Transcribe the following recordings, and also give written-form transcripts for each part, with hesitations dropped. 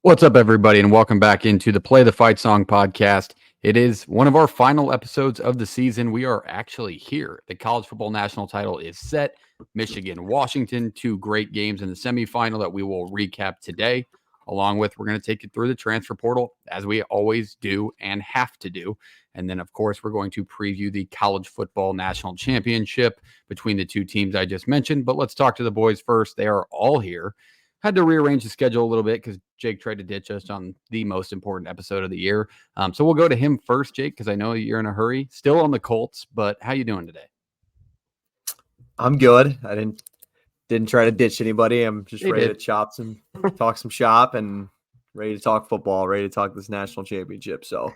What's up, everybody, and welcome back into the Play the Fight Song podcast. It is one of our final episodes of the season. We are actually here. The college football national title is set. Michigan, Washington, two great games in the semifinal that we will recap today. Along with, we're going to take you through the transfer portal, as we always do and have to do. And then, of course, we're going to preview the college football national championship between the two teams I just mentioned. But let's talk to the boys first. They are all here. Had to rearrange the schedule a little bit because Jake tried to ditch us on the most important episode of the year. So we'll go to him first, Jake, because I know you're in a hurry. Still on the Colts, but how you doing today? I'm good. I didn't try to ditch anybody. I'm just ready to talk some shop, and ready to talk football, ready to talk this national championship. So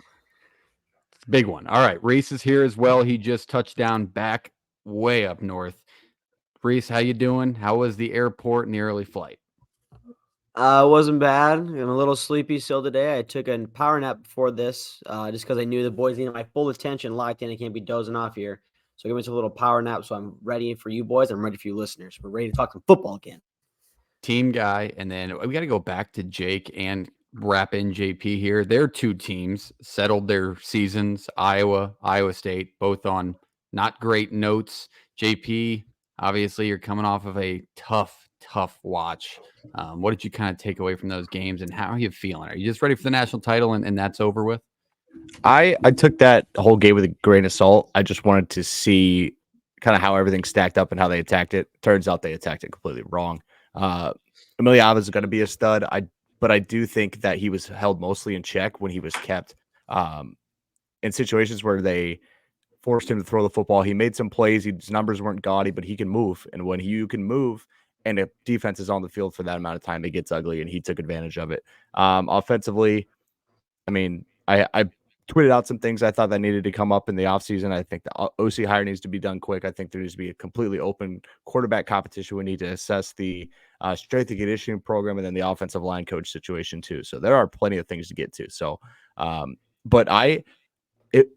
big one. All right, Reese is here as well. He just touched down back way up north. Reese, how you doing? How was the airport and the early flight? It wasn't bad. I'm a little sleepy still today. I took a power nap before this, just because I knew the boys needed my full attention locked in. I can't be dozing off here. So I gave myself a little power nap. So I'm ready for you boys. I'm ready for you listeners. We're ready to talk some football again. Team guy, and then we got to go back to Jake and wrap in JP here. Their two teams settled their seasons. Iowa State, both on not great notes. JP, obviously, you're coming off of a tough watch. What did you kind of take away from those games, and how are you feeling? Are you just ready for the national title and that's over with? I took that whole game with a grain of salt. I just wanted to see kind of how everything stacked up and how they attacked it. Turns out they attacked it completely wrong. Emiliano is going to be a stud. But I do think that he was held mostly in check when he was kept in situations where they forced him to throw the football. He made some plays. His numbers weren't gaudy, but he can move. And when you can move and if defense is on the field for that amount of time, it gets ugly, and he took advantage of it. Offensively, I mean, I tweeted out some things I thought that needed to come up in the offseason. I think the OC hire needs to be done quick. I think there needs to be a completely open quarterback competition. We need to assess the strength and conditioning program and then the offensive line coach situation too. So there are plenty of things to get to. So, but it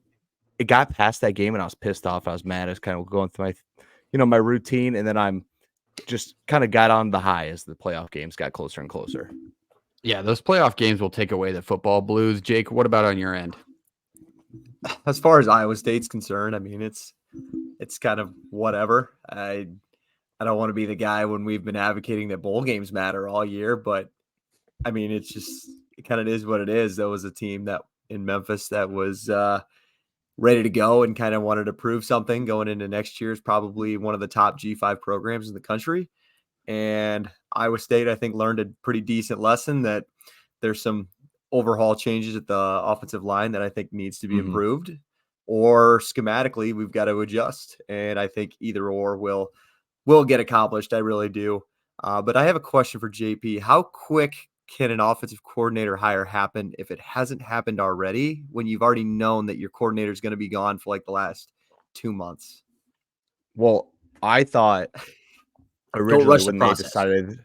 got past that game and I was pissed off. I was mad. I was kind of going through my routine, and then I'm just kind of got on the high as the playoff games got closer and closer. Yeah, those playoff games will take away the football blues. Jake, what about on your end? as far as Iowa State's concerned, I mean, it's kind of whatever. I don't want to be the guy when we've been advocating that bowl games matter all year, but I mean, it kind of is what it is. There was a team that in Memphis that was ready to go and kind of wanted to prove something going into next year. Is probably one of the top G5 programs in the country. And Iowa State, I think, learned a pretty decent lesson that there's some overhaul changes at the offensive line that I think needs to be improved, or schematically we've got to adjust. And I think either or will get accomplished. I really do. But I have a question for JP. How quick can an offensive coordinator hire happen if it hasn't happened already, when you've already known that your coordinator is going to be gone for like the last 2 months? Well, I thought originally when they decided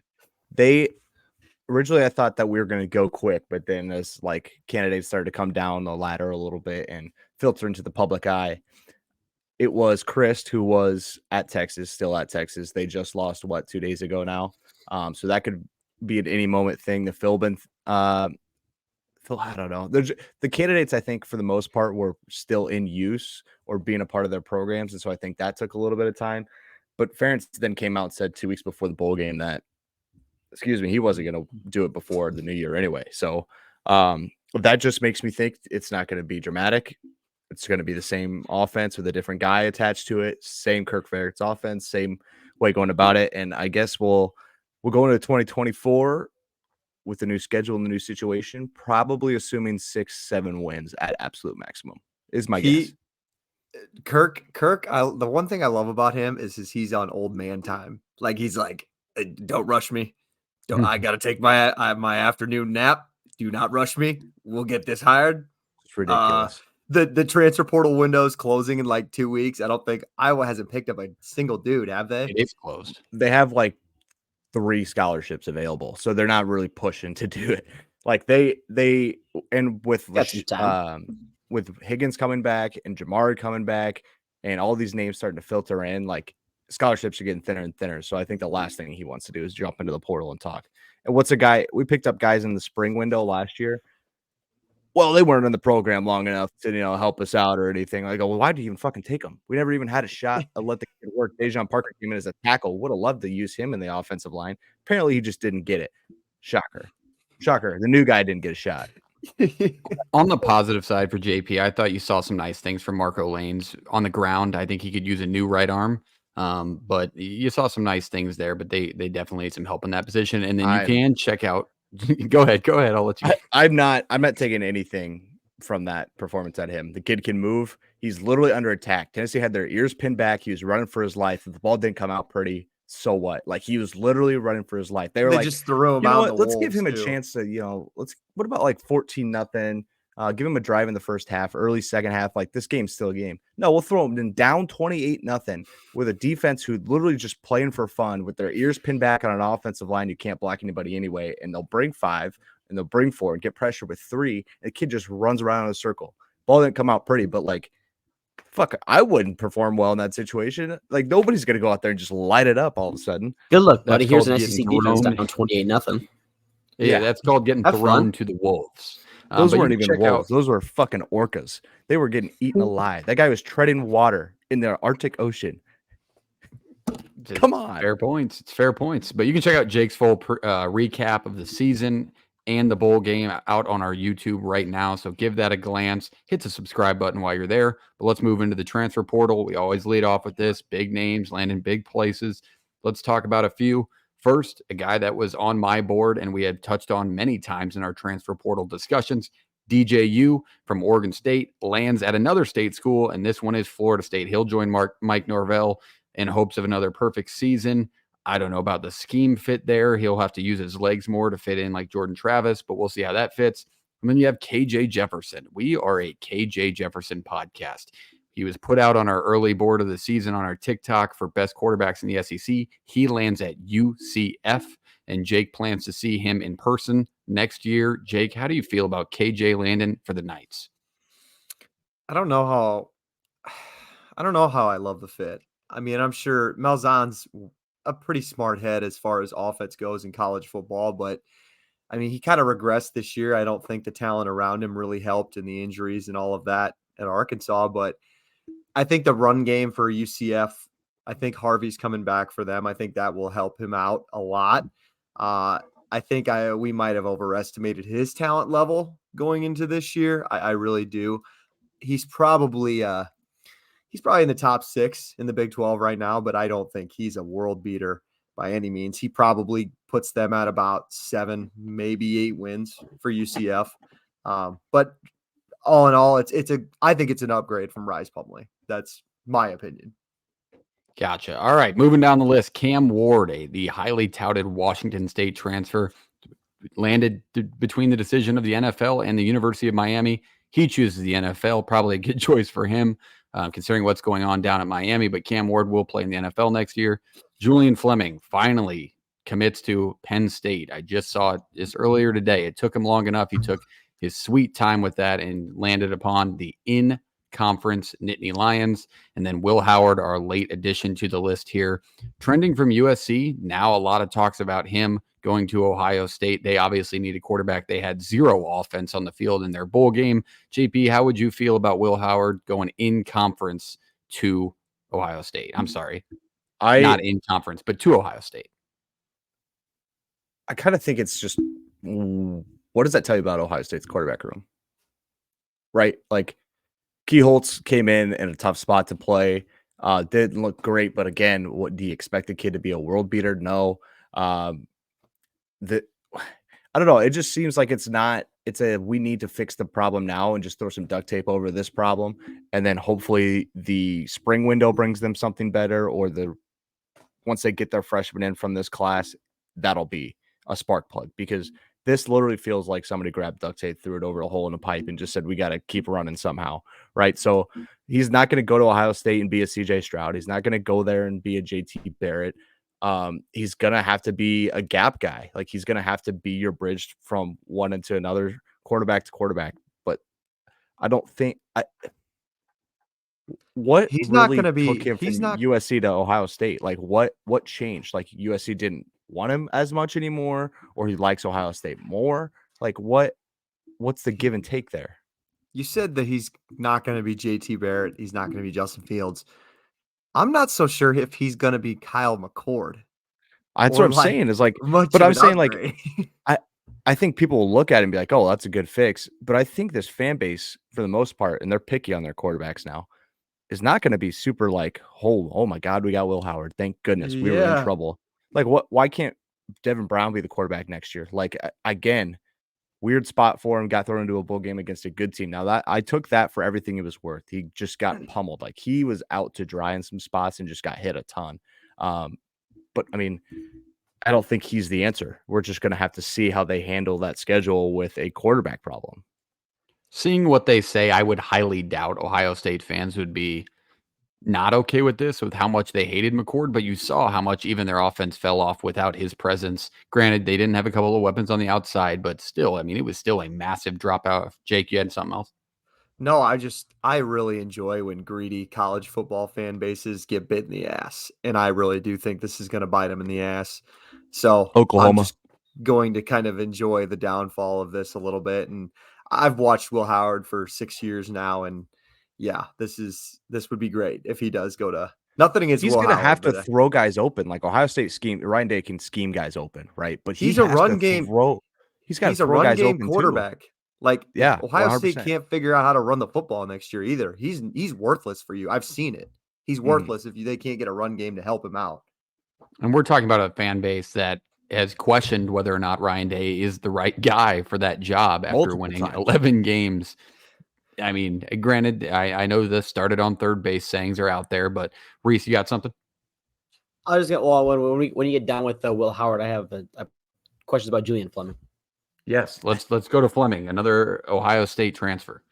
originally I thought that we were going to go quick, but then as like candidates started to come down the ladder a little bit and filter into the public eye, it was Christ, who was at Texas, still at Texas. They just lost 2 days ago now. So that could be at any moment thing. The Philbin, I don't know. The candidates, I think, for the most part, were still in use or being a part of their programs. And so I think that took a little bit of time. But Ferentz then came out and said 2 weeks before the bowl game that, he wasn't going to do it before the new year anyway. So that just makes me think it's not going to be dramatic. It's going to be the same offense with a different guy attached to it. Same Kirk Ferentz offense, same way going about it. And I guess we'll go into 2024 with the new schedule and the new situation, probably assuming 6-7 wins at absolute maximum is my guess. Kirk, the one thing I love about him is he's on old man time. Like, he's like, don't rush me. I got to take my afternoon nap. Do not rush me. We'll get this hired. It's ridiculous. The transfer portal window is closing in like 2 weeks. I don't think Iowa hasn't picked up a single dude, have they? It's closed. They have like 3 scholarships available, so they're not really pushing to do it. Like they and with Higgins coming back and Jamari coming back and all these names starting to filter in, like scholarships are getting thinner and thinner. So I think the last thing he wants to do is jump into the portal and talk. And what's a guy we picked up guys in the spring window last year? Well, they weren't in the program long enough to, help us out or anything. I go, well, why do you even fucking take them? We never even had a shot to let the kid work. Dejan Parker came in as a tackle. Would have loved to use him in the offensive line. Apparently, he just didn't get it. Shocker. The new guy didn't get a shot. On the positive side for JP, I thought you saw some nice things from Marco Lanes on the ground. I think he could use a new right arm. But you saw some nice things there, but they definitely need some help in that position. And then you can check out. Go ahead. I'll let you. I'm not taking anything from that performance at him. The kid can move. He's literally under attack. Tennessee had their ears pinned back. He was running for his life. If the ball didn't come out pretty, so what? Like, he was literally running for his life. They were just threw him out. Let's give him a chance to, what about like 14-0? Give him a drive in the first half, early second half. Like, this game's still a game. No, we'll throw him down 28-0 with a defense who literally just playing for fun with their ears pinned back on an offensive line. You can't block anybody anyway. And they'll bring 5 and they'll bring 4 and get pressure with 3. And the kid just runs around in a circle. Ball didn't come out pretty, but like, fuck, I wouldn't perform well in that situation. Like, nobody's going to go out there and just light it up all of a sudden. Good luck, buddy. That's Here's an called SEC getting defense thrown. down 28-0. Yeah, that's called getting Have thrown fun. to the wolves. Those But you weren't can even check out- wolves. Those were fucking orcas. They were getting eaten alive. That guy was treading water in the Arctic Ocean. Come on. Fair points. It's fair points. But you can check out Jake's full recap of the season and the bowl game out on our YouTube right now. So give that a glance. Hit the subscribe button while you're there. But let's move into the transfer portal. We always lead off with this. Big names land in big places. Let's talk about a few. First, a guy that was on my board and we had touched on many times in our transfer portal discussions. DJU from Oregon State lands at another state school, and this one is Florida State. He'll join Mike Norvell in hopes of another perfect season. I don't know about the scheme fit there. He'll have to use his legs more to fit in like Jordan Travis, but we'll see how that fits. And then you have KJ Jefferson. We are a KJ Jefferson podcast. He was put out on our early board of the season on our TikTok for best quarterbacks in the SEC. He lands at UCF, and Jake plans to see him in person next year. Jake, how do you feel about KJ landing for the Knights? I don't know how I love the fit. I mean, I'm sure Malzahn's a pretty smart head as far as offense goes in college football, but I mean, he kind of regressed this year. I don't think the talent around him really helped in the injuries and all of that at Arkansas, but I think the run game for UCF, I think Harvey's coming back for them. I think that will help him out a lot. I think we might have overestimated his talent level going into this year. I really do. He's probably in the top 6 in the Big 12 right now, but I don't think he's a world beater by any means. He probably puts them at about 7, maybe 8 wins for UCF. But all in all, I think it's an upgrade from Rise Plumlee. That's my opinion. Gotcha. All right, moving down the list, Cam Ward, the highly touted Washington State transfer, landed between the decision of the NFL and the University of Miami. He chooses the NFL, probably a good choice for him, considering what's going on down at Miami. But Cam Ward will play in the NFL next year. Julian Fleming finally commits to Penn State. I just saw it just earlier today. It took him long enough. He took his sweet time with that and landed upon the in-conference Nittany Lions. And then Will Howard, our late addition to the list here, trending from USC. Now a lot of talks about him going to Ohio State. They obviously need a quarterback. They had 0 offense on the field in their bowl game. JP, how would you feel about Will Howard going in conference to Ohio State? I'm sorry, not in conference, but to Ohio State. I kind of think it's just, what does that tell you about Ohio State's quarterback room? Right? Like, Keyholtz came in a tough spot to play. Didn't look great, but again, what do you expect a kid to be a world beater? No. I don't know. It just seems like we need to fix the problem now and just throw some duct tape over this problem. And then hopefully the spring window brings them something better, or once they get their freshmen in from this class, that'll be a spark plug, because this literally feels like somebody grabbed duct tape, threw it over a hole in a pipe, and just said, we got to keep running somehow. Right. So he's not going to go to Ohio State and be a CJ Stroud. He's not going to go there and be a JT Barrett. He's going to have to be a gap guy. Like, he's going to have to be your bridge from one into another, quarterback to quarterback. But I don't think what He's not really gonna be- took him he's from not- USC to Ohio State? Like what changed? Like USC didn't want him as much anymore, or he likes Ohio State more? Like what's the give and take there? You said that he's not going to be JT Barrett. He's not going to be Justin Fields. I'm not so sure if he's going to be Kyle McCord. That's Or, what I'm like, saying is like, Much but of I'm an saying like upgrade. I think people will look at it and be like, oh, that's a good fix. But I think this fan base, for the most part, and they're picky on their quarterbacks now, is not going to be super like, oh my God, we got Will Howard. Thank goodness we were in Yeah. trouble. Like, why can't Devin Brown be the quarterback next year? Like, again, weird spot for him, got thrown into a bowl game against a good team. Now that I took that for everything it was worth. He just got pummeled. Like he was out to dry in some spots and just got hit a ton. But I mean, I don't think he's the answer. We're just going to have to see how they handle that schedule with a quarterback problem. Seeing what they say, I would highly doubt Ohio State fans would be not okay with this, with how much they hated McCord, but you saw how much even their offense fell off without his presence. Granted, they didn't have a couple of weapons on the outside, but still, I mean, it was still a massive dropout. Jake, you had something else? No, I really enjoy when greedy college football fan bases get bit in the ass. And I really do think this is going to bite them in the ass. So Oklahoma. I'm just going to kind of enjoy the downfall of this a little bit. And I've watched Will Howard for 6 years now. And yeah, this would be great if he does go to nothing against He's Will going to Howard, have to but, throw guys open. Like Ohio State scheme, Ryan Day can scheme guys open, right? But He's a has run to game- Throw, he's got to he's a throw run guys game open quarterback. Like Yeah, Ohio State 100%. can't figure out how to run the football next year either. He's worthless for you. I've seen it. He's worthless if they can't get a run game to help him out. And we're talking about a fan base that has questioned whether or not Ryan Day is the right guy for that job after Multiple winning times. 11 games. I mean, granted, I know this started on third base sayings are out there, but Reese, you got something? I just got when you get done with Will Howard, I have questions about Julian Fleming. Yes. Let's go to Fleming, another Ohio State transfer.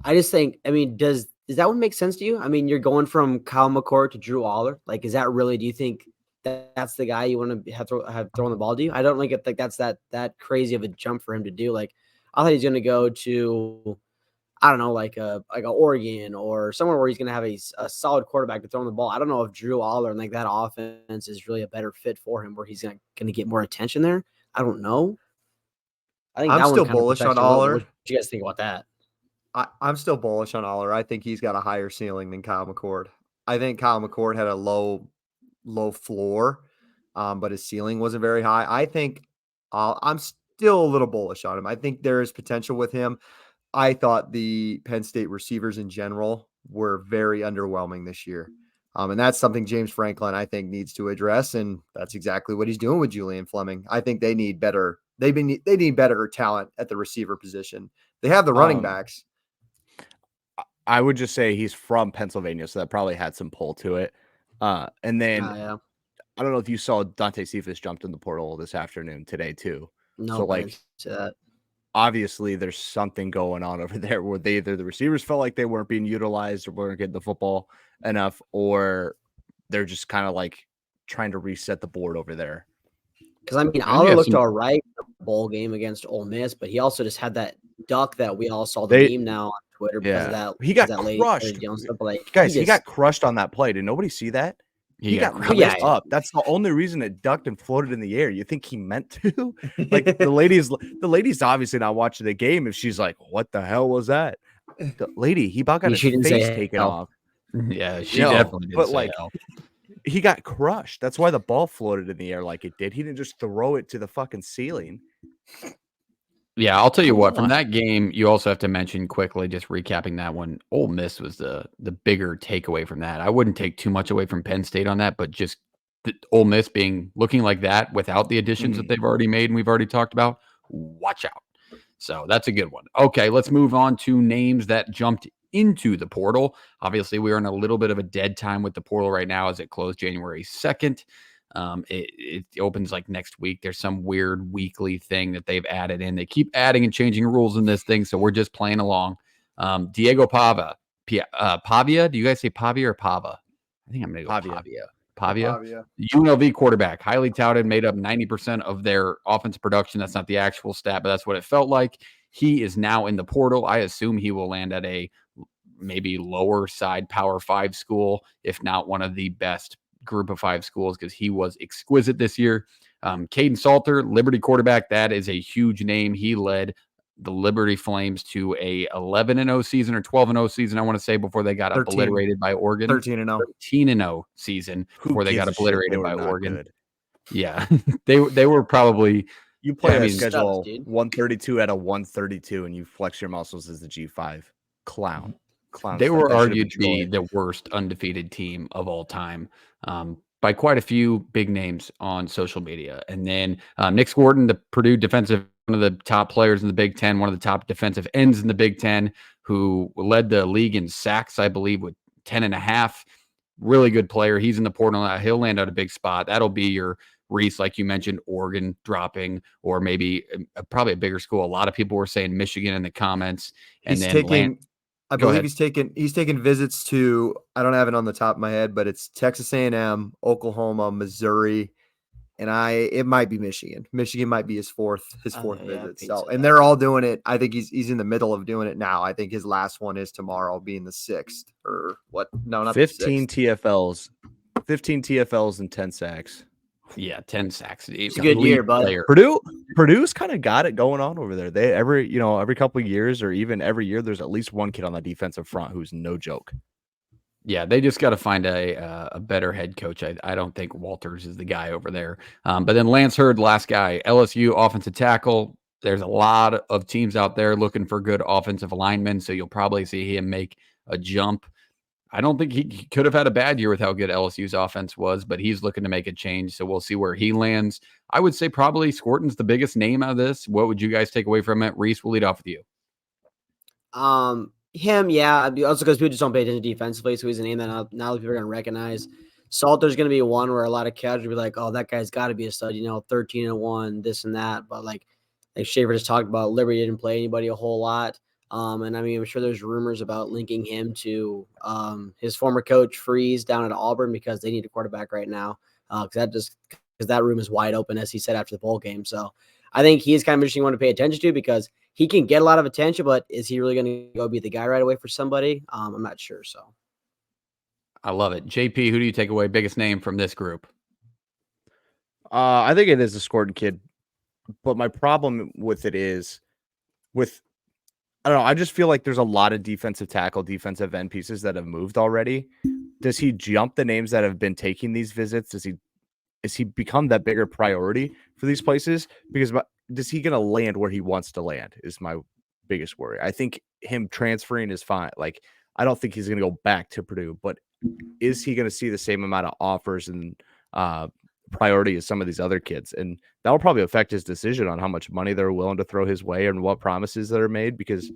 I just think, I mean, does that one make sense to you? I mean, you're going from Kyle McCord to Drew Aller. Like, is that really? Do you think that's the guy you want to have throwing the ball to you? I don't think that's that crazy of a jump for him to do. Like, I thought he's going to go to, I don't know, like a Oregon or somewhere where he's going to have a solid quarterback to throw the ball. I don't know if Drew Aller and like that offense is really a better fit for him, where he's going to get more attention there. I don't know. I think I'm that one still kind of bullish on perfects it. Aller. What do you guys think about that? I'm still bullish on Aller. I think he's got a higher ceiling than Kyle McCord. I think Kyle McCord had a low floor, but his ceiling wasn't very high. I think I'm still a little bullish on him. I think there is potential with him. I thought the Penn State receivers in general were very underwhelming this year. And that's something James Franklin, I think, needs to address. And that's exactly what he's doing with Julian Fleming. I think they need better. They need better talent at the receiver position. They have the running backs. I would just say he's from Pennsylvania, so that probably had some pull to it. And then Yeah. I don't know if you saw Dante Cephas jumped in the portal this afternoon today too. No, So, but I like, didn't see that. Obviously there's something going on over there where the receivers felt like they weren't being utilized or weren't getting the football enough, or they're just kind of like trying to reset the board over there. Because I mean, I Aller have looked some- all right in the bowl game against Ole Miss, but he also just had that duck that we all saw the They- meme now on Twitter because of that. He got because that late crushed. down stuff, but, like, Guys, he just- got crushed on that play. Did nobody see that? He got crushed. raised Yeah. up. That's the only reason it ducked and floated in the air. You think he meant to? Like the lady's obviously not watching the game if she's like, what the hell was that? The lady, he about got his She didn't say face taken hell. off. Yeah, she No, definitely did. but, Say like, hell. He got crushed. That's why the ball floated in the air like it did. He didn't just throw it to the fucking ceiling. Yeah, I'll tell you Come what. From on. that game, you also have to mention quickly, just recapping that one. Ole Miss was the bigger takeaway from that. I wouldn't take too much away from Penn State on that, but just the Ole Miss looking like that without the additions that they've already made and we've already talked about. Watch out. So that's a good one. Okay, let's move on to names that jumped into the portal. Obviously, we are in a little bit of a dead time with the portal right now as it closed January 2nd. It opens like next week. There's some weird weekly thing that they've added in. They keep adding and changing rules in this thing, so we're just playing along. Diego Pavia. Do you guys say Pavia or Pava? I think I'm going to go Pavia. UNLV quarterback, highly touted, made up 90% of their offensive production. That's not the actual stat, but that's what it felt like. He is now in the portal. I assume he will land at a maybe lower side Power 5 school, if not one of the best group of 5 schools, because he was exquisite this year. Caden Salter, Liberty quarterback, that is a huge name. He led the Liberty Flames to a 11-0 season or 12-0 season, I want to say, before they got 13. obliterated by Oregon. 13-0. 13-0 season before they got obliterated by Oregon. Good. Yeah, they were probably. You play I a mean, schedule Sucks, dude. 132 out of 132, and you flex your muscles as the G5. Clown. They were That should have argued to been be Troy. the worst undefeated team of all time by quite a few big names on social media. And then Nick Swarton, the Purdue defensive, one of the top players in the Big Ten, one of the top defensive ends in the Big Ten, who led the league in sacks, I believe, with 10.5. Really good player. He's in the portal now. He'll land at a big spot. That'll be your Reese, like you mentioned, Oregon dropping, or maybe probably a bigger school. A lot of people were saying Michigan in the comments. And He's then taking, I Go believe ahead. he's taken visits to, I don't have it on the top of my head, but it's Texas A&M, Oklahoma, Missouri, and it might be Michigan. Michigan might be his fourth Yeah, visit. Pete So, said and that. they're all doing it. I think he's in the middle of doing it now. I think his last one is tomorrow, being the 6th or what? No, not 15 the 6th. TFLs. 15 TFLs and 10 sacks. Yeah, 10 sacks. It's a good year, bud. Purdue's kind of got it going on over there. They every couple of years, or even every year, there's at least one kid on the defensive front who's no joke. Yeah, they just got to find a better head coach. I don't think Walters is the guy over there. But then Lance Hurd, last guy, LSU offensive tackle. There's a lot of teams out there looking for good offensive linemen, so you'll probably see him make a jump. I don't think he could have had a bad year with how good LSU's offense was, but he's looking to make a change, so we'll see where he lands. I would say probably Squirton's the biggest name out of this. What would you guys take away from it? Reese, we'll lead off with you. Him, yeah. Also because people just don't pay attention defensively, so he's a name that now people are going to recognize. Salter's going to be one where a lot of cats will be like, "Oh, that guy's got to be a stud," 13-1, this and that. But like Schaefer just talked about, Liberty didn't play anybody a whole lot. And I mean, I'm sure there's rumors about linking him to his former coach Freeze down at Auburn because they need a quarterback right now. Because that room is wide open, as he said after the bowl game. So I think he's kind of interesting one to pay attention to because he can get a lot of attention, but is he really going to go be the guy right away for somebody? I'm not sure. So I love it. JP, who do you take away? Biggest name from this group? I think it is a Squirton kid, but my problem with it is I don't know. I just feel like there's a lot of defensive tackle, defensive end pieces that have moved already. Does he jump the names that have been taking these visits? Is he become that bigger priority for these places? Because is he going to land where he wants to land is my biggest worry. I think him transferring is fine. Like, I don't think he's going to go back to Purdue, but is he going to see the same amount of offers and priority as some of these other kids? And that will probably affect his decision on how much money they're willing to throw his way and what promises that are made, because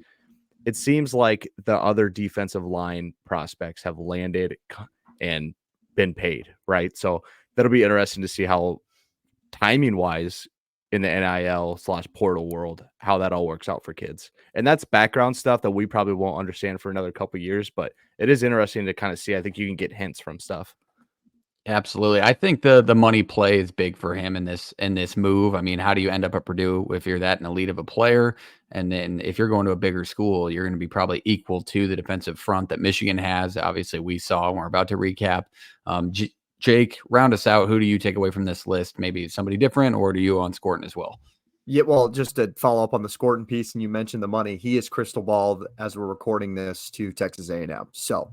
it seems like the other defensive line prospects have landed and been paid, right? So that'll be interesting to see how timing wise in the NIL/portal world, how that all works out for kids. And that's background stuff that we probably won't understand for another couple of years, but it is interesting to kind of see. I think you can get hints from stuff. Absolutely. I think the money play is big for him in this move. I mean, how do you end up at Purdue if you're that an elite of a player? And then if you're going to a bigger school, you're going to be probably equal to the defensive front that Michigan has. Obviously, we saw, and we're about to recap. Jake, round us out. Who do you take away from this list? Maybe somebody different, or do you on Squirton as well? Yeah, well, just to follow up on the Squirton piece, and you mentioned the money, he is crystal balled as we're recording this to Texas A&M. So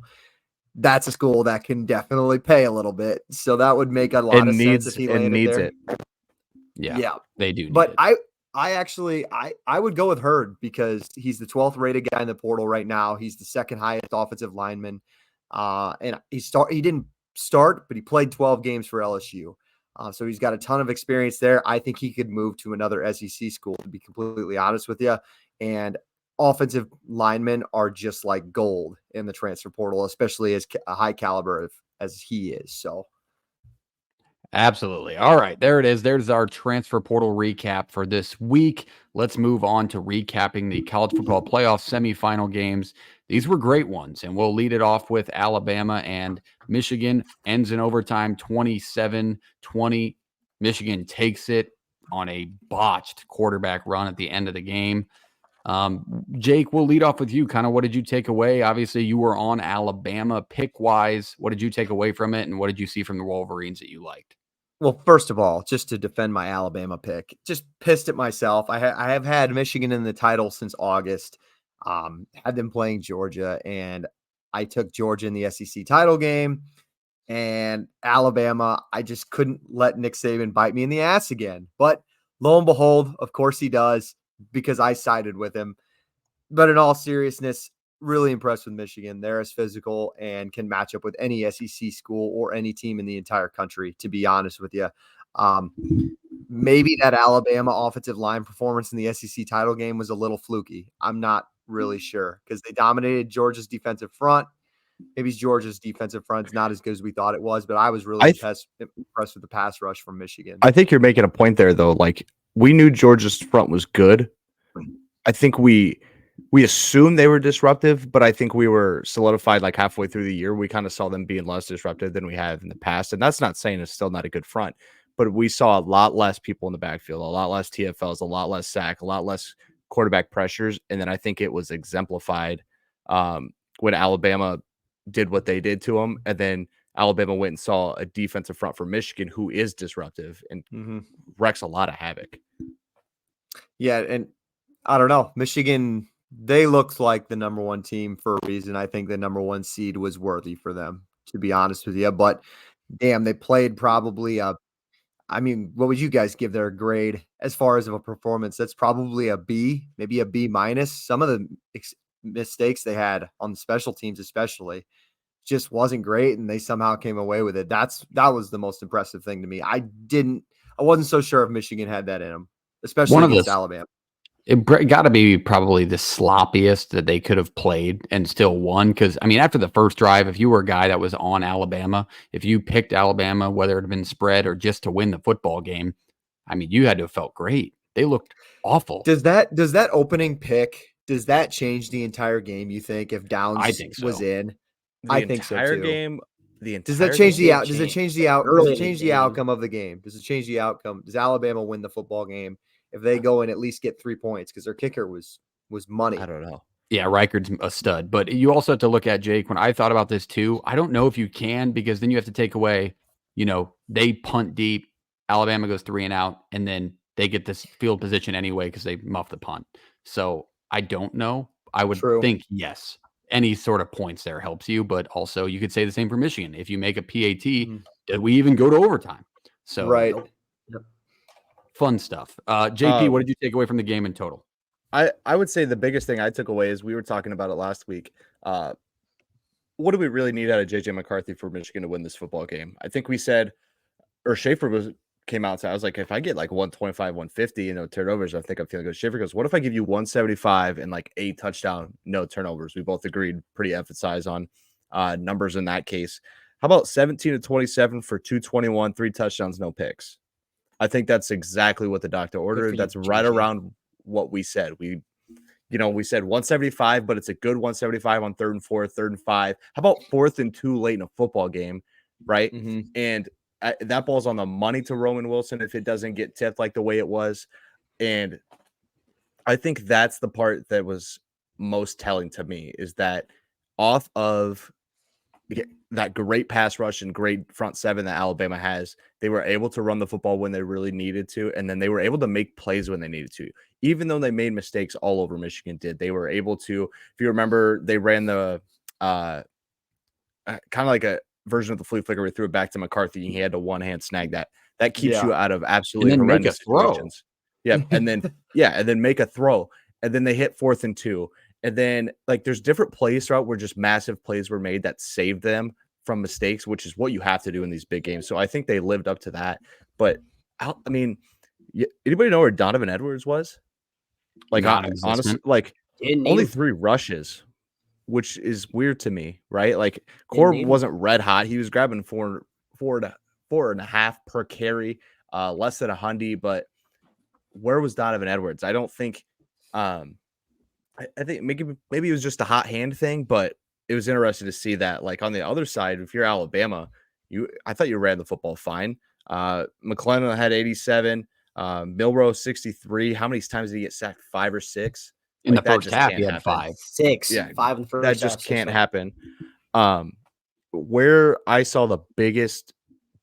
that's a school that can definitely pay a little bit. So that would make a lot of sense if he landed there. Yeah, they do. But I would go with Hurd because he's the 12th rated guy in the portal right now. He's the second highest offensive lineman. And he didn't start, but he played 12 games for LSU. So he's got a ton of experience there. I think he could move to another SEC school, to be completely honest with you. And offensive linemen are just like gold in the transfer portal, especially as a high caliber as he is. So absolutely. All right, there it is. There's our transfer portal recap for this week. Let's move on to recapping the college football playoff semifinal games. These were great ones, and we'll lead it off with Alabama and Michigan. Ends in overtime 27-20. Michigan takes it on a botched quarterback run at the end of the game. Jake, we'll lead off with you. Kind of what did you take away? Obviously, you were on Alabama pick-wise. What did you take away from it, and what did you see from the Wolverines that you liked? Well, first of all, just to defend my Alabama pick, just pissed at myself. I have had Michigan in the title since August. Had them playing Georgia, and I took Georgia in the SEC title game. And Alabama, I just couldn't let Nick Saban bite me in the ass again. But lo and behold, of course he does, because I sided with him. But in all seriousness, really impressed with Michigan. They're as physical and can match up with any SEC school or any team in the entire country, to be honest with you. Maybe that Alabama offensive line performance in the SEC title game was a little fluky. I'm not really sure, because they dominated Georgia's defensive front. Maybe Georgia's defensive front's not as good as we thought it was, but I was really impressed with the pass rush from Michigan. I think you're making a point there, though. Like, we knew Georgia's front was good. I think we assumed they were disruptive, but I think we were solidified like halfway through the year. We kind of saw them being less disruptive than we have in the past. And that's not saying it's still not a good front, but we saw a lot less people in the backfield, a lot less TFLs, a lot less sack, a lot less quarterback pressures. And then I think it was exemplified when Alabama did what they did to them. And then Alabama went and saw a defensive front for Michigan who is disruptive and wrecks a lot of havoc. Yeah, and I don't know. Michigan, they looked like the number one team for a reason. I think the number one seed was worthy for them, to be honest with you. But damn, they played probably I mean, what would you guys give their grade as far as of a performance? That's probably a B, maybe a B minus. Some of the mistakes they had on the special teams, especially, just wasn't great, and they somehow came away with it. That was the most impressive thing to me. I wasn't so sure if Michigan had that in them, especially against Alabama. It got to be probably the sloppiest that they could have played and still won. Because, I mean, after the first drive, if you were a guy that was on Alabama, if you picked Alabama, whether it had been spread or just to win the football game, I mean, you had to have felt great. They looked awful. Does that opening pick, does that change the entire game, you think, if Downs was in? I think so too. Does that change the outcome of the game? Does it change the outcome? Does Alabama win the football game if they go and at least get 3 points? Because their kicker was money. I don't know. Yeah, Reichard's a stud. But you also have to look at, Jake, when I thought about this too, I don't know if you can, because then you have to take away, they punt deep, Alabama goes 3 and out, and then they get this field position anyway because they muff the punt. So I don't know. I would think yes. Any sort of points there helps you, but also you could say the same for Michigan. If you make a PAT, did we even go to overtime? So right. Fun stuff. JP, what did you take away from the game in total? I would say the biggest thing I took away is we were talking about it last week. What do we really need out of JJ McCarthy for Michigan to win this football game? I think we said, or Schaefer came out and said, I was like, if I get like 125, 150, turnovers, I think I'm feeling good. Schaefer goes, what if I give you 175 and like 8 touchdown, no turnovers? We both agreed, pretty emphasized on numbers in that case. How about 17 to 27 for 221, 3 touchdowns, no picks? I think that's exactly what the doctor ordered. That's right around what we said. We said 175, but it's a good 175 on 3rd and 4, 3rd and 5. How about 4th and 2 late in a football game, right? And that ball's on the money to Roman Wilson if it doesn't get tipped like the way it was. And I think that's the part that was most telling to me, is that off of that great pass rush and great front seven that Alabama has, they were able to run the football when they really needed to, and then they were able to make plays when they needed to. Even though they made mistakes all over, Michigan did. They were able to, if you remember, they ran the kind of like a version of the flea flicker. We threw it back to McCarthy, and he had to one-hand snag that. That keeps you out of absolutely horrendous situations. Yeah, and then make a throw, and then they hit 4th and 2. And then, like, there's different plays throughout where just massive plays were made that saved them from mistakes, which is what you have to do in these big games. So I think they lived up to that. But, I mean, anybody know where Donovan Edwards was? Like, honestly, like, only 3 rushes, which is weird to me, right? Like, Core wasn't red hot. He was grabbing 4.5 per carry, less than 100. But where was Donovan Edwards? I don't think I think maybe it was just a hot hand thing, but it was interesting to see that. Like, on the other side, if you're Alabama, I thought you ran the football fine. McClellan had 87, Milroe 63. How many times did he get sacked? 5 or 6. In Like, the that first just half, can't he had happen. 5. Yeah, 5 in the first that half, just 6 can't in- happen. Where I saw the biggest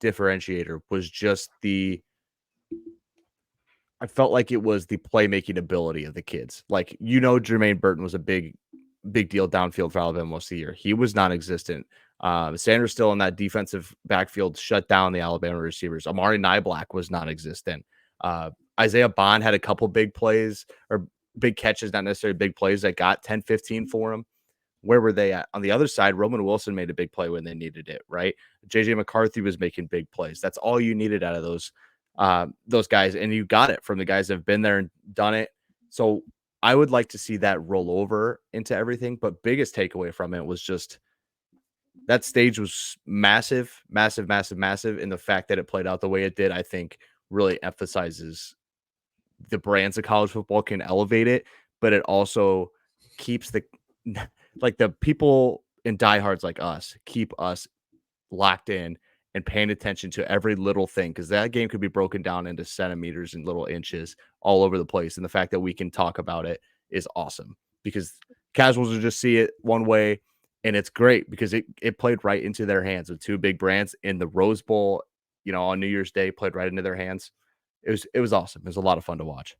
differentiator was just I felt like it was the playmaking ability of the kids. Like, Jermaine Burton was a big deal downfield for Alabama most of the year. He was non-existent. Sanders still in that defensive backfield shut down the Alabama receivers. Amari Niblack was non-existent. Isaiah Bond had a couple big plays or big catches, not necessarily big plays that got 10, 15 for him. Where were they at? On the other side, Roman Wilson made a big play when they needed it, right? JJ McCarthy was making big plays. That's all you needed out of those guys, and you got it from the guys that have been there and done it. So I would like to see that roll over into everything. But biggest takeaway from it was just that stage was massive, massive, massive, massive. And the fact that it played out the way it did, I think, really emphasizes the brands of college football can elevate it, but it also keeps the people in diehards like us keep us locked in and paying attention to every little thing, because that game could be broken down into centimeters and little inches all over the place. And the fact that we can talk about it is awesome, because casuals will just see it one way, and it's great because it played right into their hands with 2 big brands in the Rose Bowl, on New Year's Day, played right into their hands. It was awesome. It was a lot of fun to watch.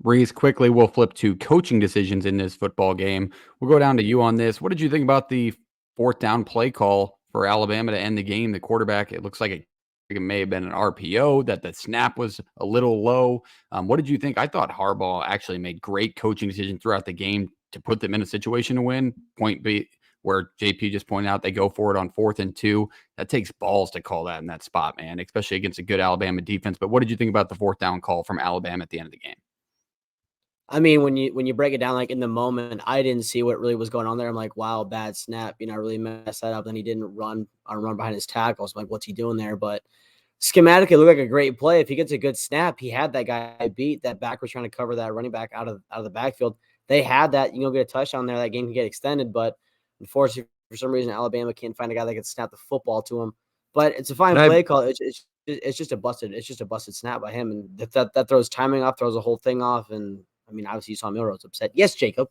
Reese, quickly, we'll flip to coaching decisions in this football game. We'll go down to you on this. What did you think about the 4th down play call for Alabama to end the game? The quarterback, it looks like it may have been an RPO, that the snap was a little low. What did you think? I thought Harbaugh actually made great coaching decisions throughout the game to put them in a situation to win. Point B, where JP just pointed out, they go for it on 4th and 2. That takes balls to call that in that spot, man, especially against a good Alabama defense. But what did you think about the 4th down call from Alabama at the end of the game? I mean, when you break it down, like in the moment, I didn't see what really was going on there. I'm like, wow, bad snap. I really messed that up. Then he didn't run behind his tackles. I'm like, what's he doing there? But schematically, it looked like a great play. If he gets a good snap, he had that guy beat. That back was trying to cover that running back out of the backfield. They had that. Get a touchdown there. That game can get extended. But unfortunately, for some reason, Alabama can't find a guy that can snap the football to him. But it's a fine play call. It's just a busted snap by him, and that throws timing off, throws the whole thing off, and I mean, obviously, you saw Milrose's upset. Yes, Jacob.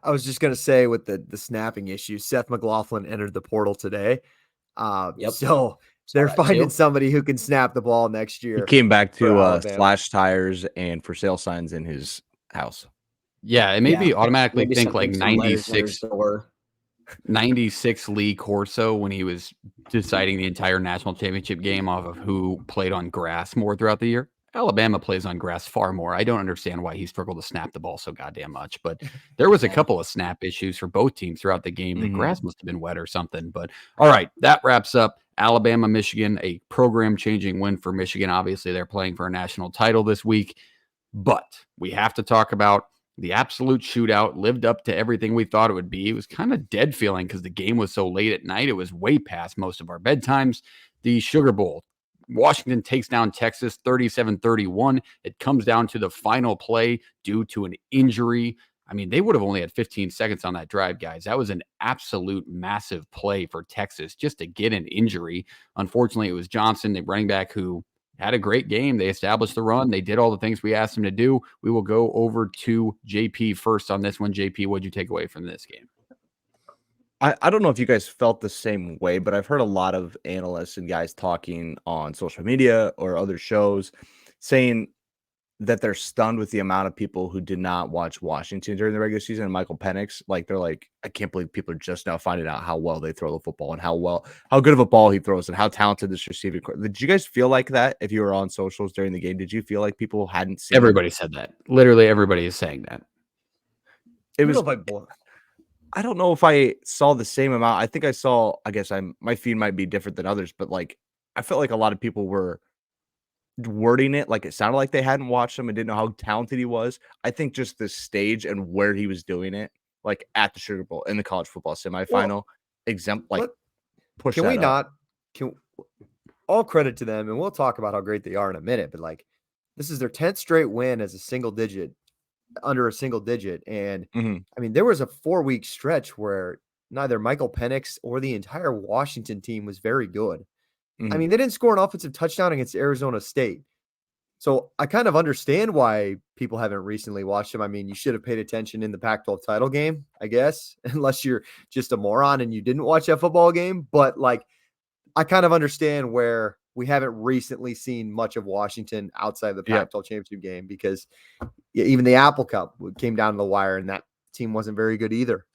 I was just going to say, with the snapping issue, Seth McLaughlin entered the portal today. Yep. So they're finding somebody who can snap the ball next year. He came back to Alabama. slash tires and for sale signs in his house. Yeah, it made me automatically Maybe think like some letters on 96 his door. 96 Lee Corso when he was deciding the entire national championship game off of who played on grass more throughout the year. Alabama plays on grass far more. I don't understand why he struggled to snap the ball so goddamn much, but there was a couple of snap issues for both teams throughout the game. The grass must have been wet or something. But all right, that wraps up Alabama, Michigan, a program-changing win for Michigan. Obviously, they're playing for a national title this week, but we have to talk about the absolute shootout. Lived up to everything we thought it would be. It was kind of dead feeling because the game was so late at night. It was way past most of our bedtimes. The Sugar Bowl. Washington takes down Texas 37-31. It comes down to the final play due to an injury. I mean, they would have only had 15 seconds on that drive, guys. That was an absolute massive play for Texas just to get an injury. Unfortunately, it was Johnson, the running back, who had a great game. They established the run. They did all the things we asked them to do. We will go over to JP first on this one. JP, what did you take away from this game? I don't know if you guys felt the same way, but I've heard a lot of analysts and guys talking on social media or other shows saying that they're stunned with the amount of people who did not watch Washington during the regular season. And Michael Penix, they're like, I can't believe people are just now finding out how well they throw the football and how good of a ball he throws and how talented this receiving core. Did you guys feel like that if you were on socials during the game? Did you feel like people hadn't seen Everybody said that. Literally everybody is saying that. It was I don't know if I saw the same amount. I think I saw, my feed might be different than others, but I felt like a lot of people were wording it like it sounded like they hadn't watched him and didn't know how talented he was. I think just the stage and where he was doing it, like at the Sugar Bowl in the college football semifinal, push. Can we not? All credit to them, and we'll talk about how great they are in a minute. But this is their 10th straight win as under a single digit. And I mean, there was a 4-week stretch where neither Michael Penix or the entire Washington team was very good. I mean, they didn't score an offensive touchdown against Arizona State. So I kind of understand why people haven't recently watched him. I mean, you should have paid attention in the Pac-12 title game, I guess, unless you're just a moron and you didn't watch that football game. But like, I kind of understand where we haven't recently seen much of Washington outside of the Yep. Pac-12 championship game, because even the Apple Cup came down to the wire and that team wasn't very good either.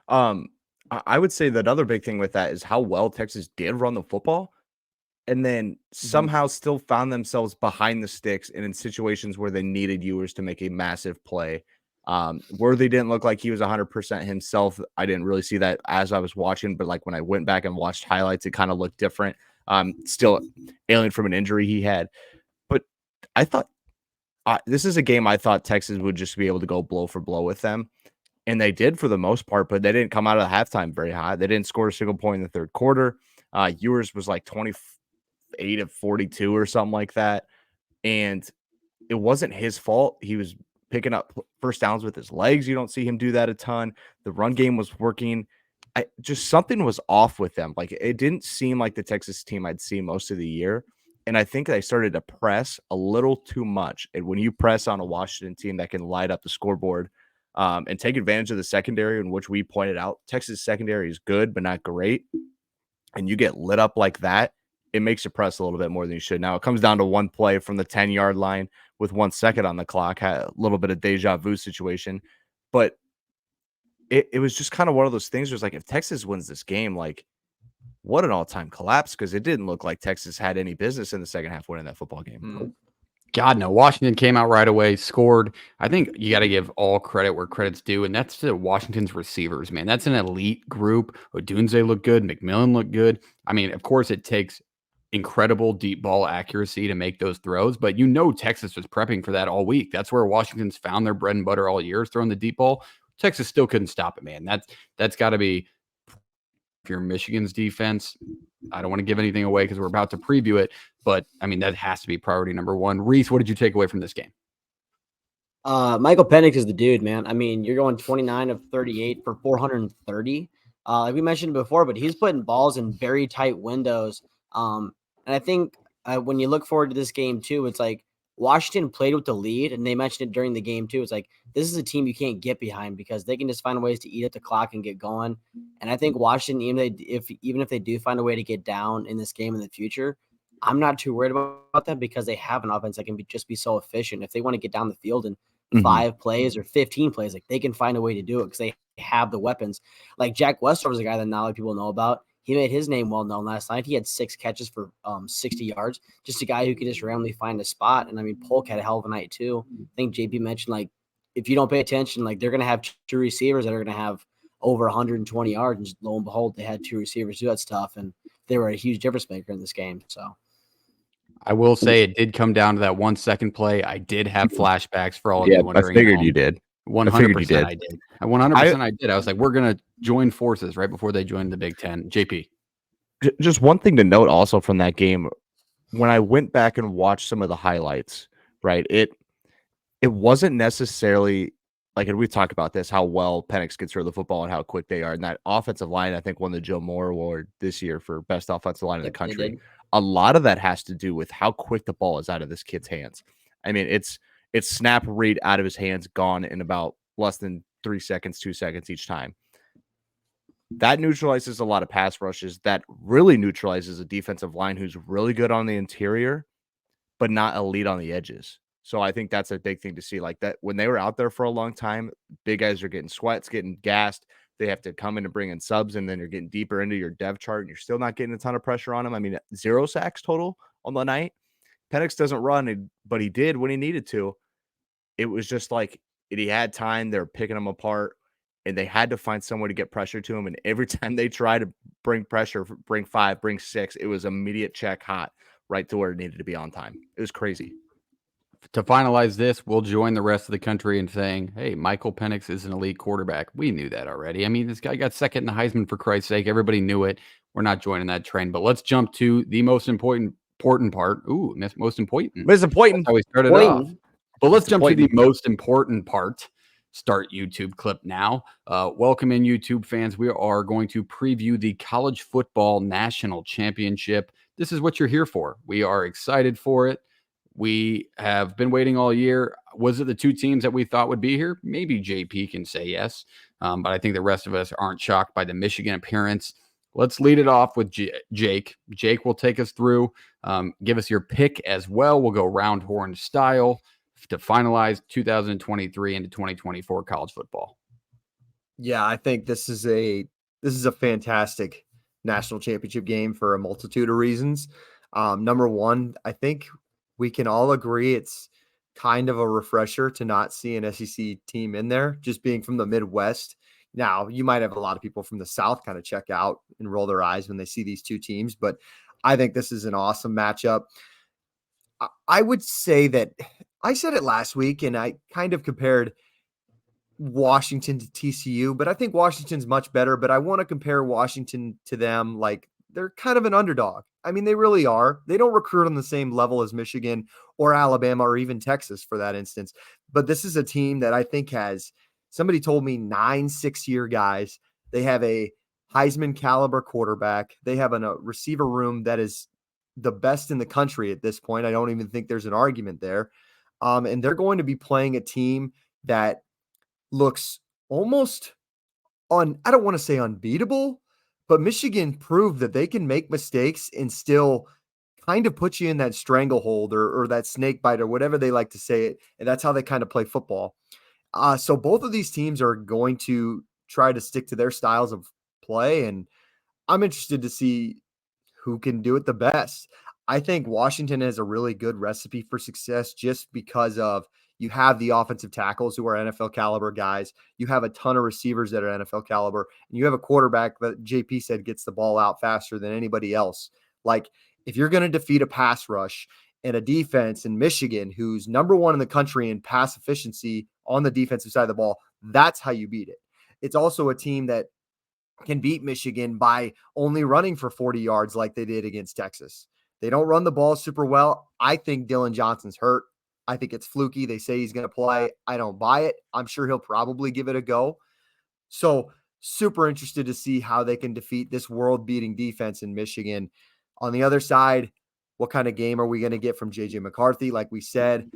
I would say the other big thing with that is how well Texas did run the football, and then somehow still found themselves behind the sticks and in situations where they needed Ewers to make a massive play. Worthy didn't look like he was 100% himself. I didn't really see that as I was watching, but like when I went back and watched highlights, it kind of looked different. Still ailing from an injury he had, but I thought this is a game I thought Texas would just be able to go blow for blow with them. And they did for the most part, but they didn't come out of the halftime very high. They didn't score a single point in the third quarter. Ewers was like 28 of 42 or something like that. And it wasn't his fault. He was picking up first downs with his legs. You don't see him do that a ton. The run game was working. Just something was off with them. Like, it didn't seem like the Texas team I'd seen most of the year. And I think they started to press a little too much. And when you press on a Washington team that can light up the scoreboard, and take advantage of the secondary, in which we pointed out Texas secondary is good, but not great, and you get lit up like that, it makes you press a little bit more than you should. Now, it comes down to one play from the 10-yard line with 1 second on the clock, had a little bit of deja vu situation, but it was just kind of one of those things where it's like, if Texas wins this game, like, what an all-time collapse, because it didn't look like Texas had any business in the second half winning that football game. God, no. Washington came out right away, scored. I think you got to give all credit where credit's due, and that's to Washington's receivers, man. That's an elite group. Odunze looked good. McMillan looked good. I mean, of course, it takes incredible deep ball accuracy to make those throws, but Texas was prepping for that all week. That's where Washington's found their bread and butter all year, is throwing the deep ball. Texas still couldn't stop it, man. That's got to be, if you're Michigan's defense, I don't want to give anything away because we're about to preview it, but I mean, that has to be priority number one. Reese, what did you take away from this game? Michael Penix is the dude, man. I mean, you're going 29 of 38 for 430. Like we mentioned before, but he's putting balls in very tight windows. And I think when you look forward to this game too, it's like Washington played with the lead, and they mentioned it during the game too. It's like, this is a team you can't get behind because they can just find ways to eat at the clock and get going. And I think Washington, even if they do find a way to get down in this game in the future, I'm not too worried about that because they have an offense that can just be so efficient. If they want to get down the field in 5 plays or 15 plays, like, they can find a way to do it because they have the weapons. Like Jack Westor was a guy that not a lot of people know about. He made his name well known last night. He had 6 catches for 60 yards. Just a guy who could just randomly find a spot. And I mean, Polk had a hell of a night too. I think JP mentioned, like, if you don't pay attention, like, they're going to have 2 receivers that are going to have over 120 yards. And just lo and behold, they had 2 receivers do that stuff, and they were a huge difference maker in this game. So I will say it did come down to that 1 second play. I did have flashbacks for all of you I wondering. figured you did. 100% I did. 100% I did. I was like, we're going to join forces right before they joined the Big Ten. JP. Just one thing to note also from that game, when I went back and watched some of the highlights, right, it wasn't necessarily like, and we've talked about this, how well Penix gets rid of the football and how quick they are. And that offensive line, I think, won the Joe Moore Award this year for best offensive line in the country. A lot of that has to do with how quick the ball is out of this kid's hands. I mean, it's snap, read, out of his hands, gone in about less than 3 seconds, 2 seconds each time. That neutralizes a lot of pass rushes. That really neutralizes a defensive line who's really good on the interior, but not elite on the edges. So I think that's a big thing to see. Like, that when they were out there for a long time, big guys are getting sweats, getting gassed. They have to come in and bring in subs, and then you're getting deeper into your depth chart, and you're still not getting a ton of pressure on them. I mean, 0 sacks total on the night. Penix doesn't run, but he did when he needed to. It was just like, he had time. They were picking him apart, and they had to find some way to get pressure to him. And every time they tried to bring pressure, bring 5, bring 6, it was immediate check hot right to where it needed to be on time. It was crazy. To finalize this, we'll join the rest of the country in saying, hey, Michael Penix is an elite quarterback. We knew that already. I mean, this guy got second in the Heisman, for Christ's sake. Everybody knew it. We're not joining that train. But let's jump to the most important part. Ooh, most important. Most important. That's how we started off. But let's jump to the most important part. Start YouTube clip now. Welcome in, YouTube fans. We are going to preview the College Football National Championship this is what you're here for. We are excited for it. We have been waiting all year. Was it the two teams that we thought would be here? Maybe JP can say yes, but I think the rest of us aren't shocked by the Michigan appearance. Let's lead it off with Jake. Jake will take us through, give us your pick as well. We'll go round horn style to finalize 2023 into 2024 college football. Yeah, I think this is a fantastic national championship game for a multitude of reasons. Number one, I think we can all agree it's kind of a refresher to not see an SEC team in there, just being from the Midwest. Now, you might have a lot of people from the South kind of check out and roll their eyes when they see these two teams, but I think this is an awesome matchup. I would say that I said it last week, and I kind of compared Washington to TCU, but I think Washington's much better, but I want to compare Washington to them like they're kind of an underdog. I mean, they really are. They don't recruit on the same level as Michigan or Alabama or even Texas for that instance. But this is a team that I think has, somebody told me, 9 6-year guys. They have a Heisman caliber quarterback. They have a receiver room that is the best in the country at this point. I don't even think there's an argument there. And they're going to be playing a team that looks almost I don't want to say unbeatable, but Michigan proved that they can make mistakes and still kind of put you in that stranglehold or that snake bite or whatever they like to say it. And that's how they kind of play football. So both of these teams are going to try to stick to their styles of play. And I'm interested to see who can do it the best. I think Washington has a really good recipe for success just because of you have the offensive tackles who are NFL caliber guys. You have a ton of receivers that are NFL caliber. And you have a quarterback that JP said gets the ball out faster than anybody else. Like, if you're going to defeat a pass rush and a defense in Michigan, who's number one in the country in pass efficiency on the defensive side of the ball, that's how you beat it. It's also a team that can beat Michigan by only running for 40 yards like they did against Texas. They don't run the ball super well. I think Dylan Johnson's hurt. I think it's fluky. They say he's going to play. I don't buy it. I'm sure he'll probably give it a go. So super interested to see how they can defeat this world-beating defense in Michigan. On the other side, what kind of game are we going to get from J.J. McCarthy? Like we said,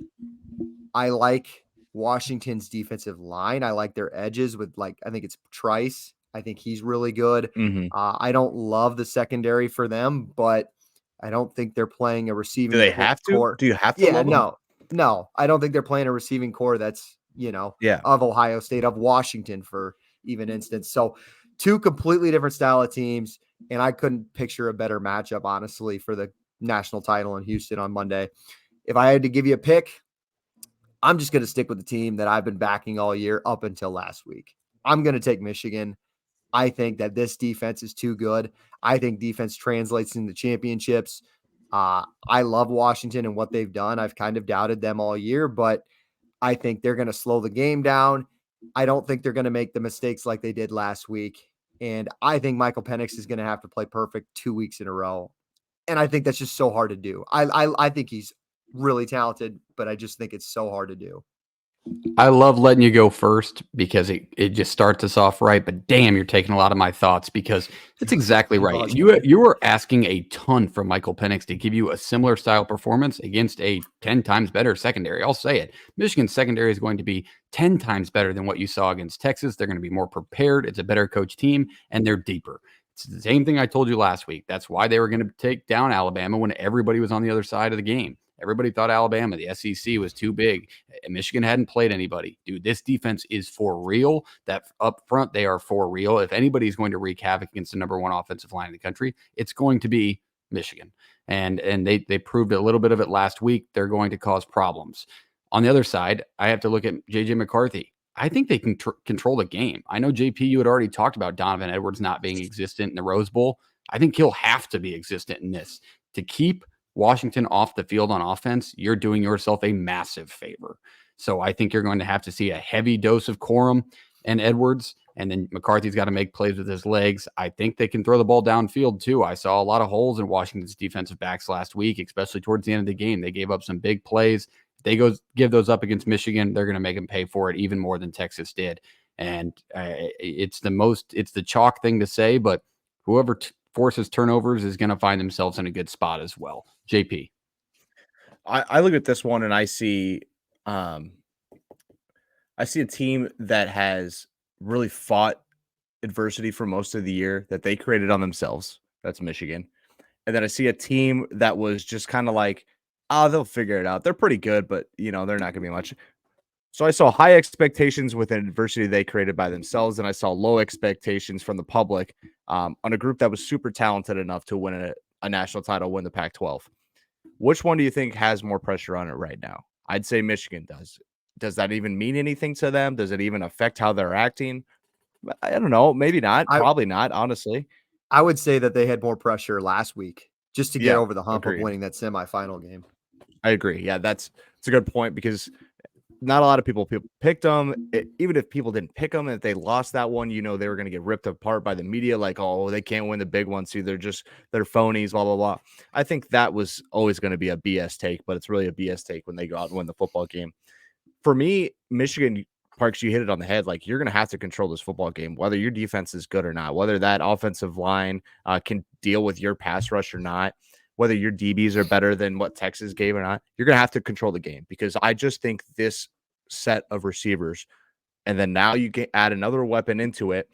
I like Washington's defensive line. I like their edges with, like, I think it's Trice. I think he's really good. I don't love the secondary for them, but I don't think they're playing a receiving Do they have to? core. Do you have to? Yeah, no, I don't think they're playing a receiving core that's, of Ohio State, of Washington for even instance. So two completely different style of teams, and I couldn't picture a better matchup, honestly, for the national title in Houston on Monday. If I had to give you a pick, I'm just going to stick with the team that I've been backing all year up until last week. I'm going to take Michigan. I think that this defense is too good. I think defense translates into championships. I love Washington and what they've done. I've kind of doubted them all year, but I think they're going to slow the game down. I don't think they're going to make the mistakes like they did last week. And I think Michael Penix is going to have to play perfect 2 weeks in a row. And I think that's just so hard to do. I think he's really talented, but I just think it's so hard to do. I love letting you go first because it just starts us off right. But damn, you're taking a lot of my thoughts because it's exactly right. You were asking a ton from Michael Penix to give you a similar style performance against a 10 times better secondary. I'll say it. Michigan's secondary is going to be 10 times better than what you saw against Texas. They're going to be more prepared. It's a better coach team, and they're deeper. It's the same thing I told you last week. That's why they were going to take down Alabama when everybody was on the other side of the game. Everybody thought Alabama, the SEC, was too big. Michigan hadn't played anybody. Dude, this defense is for real. That up front, they are for real. If anybody's going to wreak havoc against the number one offensive line in the country, it's going to be Michigan. And they proved a little bit of it last week. They're going to cause problems. On the other side, I have to look at J.J. McCarthy. I think they can control the game. I know, JP, you had already talked about Donovan Edwards not being existent in the Rose Bowl. I think he'll have to be existent in this. To keep Washington off the field on offense, you're doing yourself a massive favor. So I think you're going to have to see a heavy dose of Corum and Edwards, and then McCarthy's got to make plays with his legs. I think they can throw the ball downfield too. I saw a lot of holes in Washington's defensive backs last week, especially towards the end of the game. They gave up some big plays. If they give those up against Michigan, they're going to make them pay for it even more than Texas did. And it's the chalk thing to say, but whoever forces turnovers is going to find themselves in a good spot as well. JP. I look at this one and I see a team that has really fought adversity for most of the year that they created on themselves. That's Michigan. And then I see a team that was just kind of like, oh, they'll figure it out. They're pretty good, but they're not going to be much. So I saw high expectations with an adversity they created by themselves, and I saw low expectations from the public on a group that was super talented enough to win a national title, win the Pac-12. Which one do you think has more pressure on it right now? I'd say Michigan does. Does that even mean anything to them? Does it even affect how they're acting? I don't know. Maybe not. Probably not, honestly. I would say that they had more pressure last week just to get over the hump agreed. of winning that semifinal game. I agree. Yeah, it's a good point because not a lot of people picked them. Even if people didn't pick them, if they lost that one, they were going to get ripped apart by the media. Like, oh, they can't win the big one, so they're phonies, blah, blah, blah. I think that was always going to be a BS take, but it's really a BS take when they go out and win the football game. For me, Michigan, Parks, you hit it on the head. Like, you're going to have to control this football game, whether your defense is good or not, whether that offensive line can deal with your pass rush or not, whether your DBs are better than what Texas gave or not. You're going to have to control the game because I just think this set of receivers, and then now you add another weapon into it,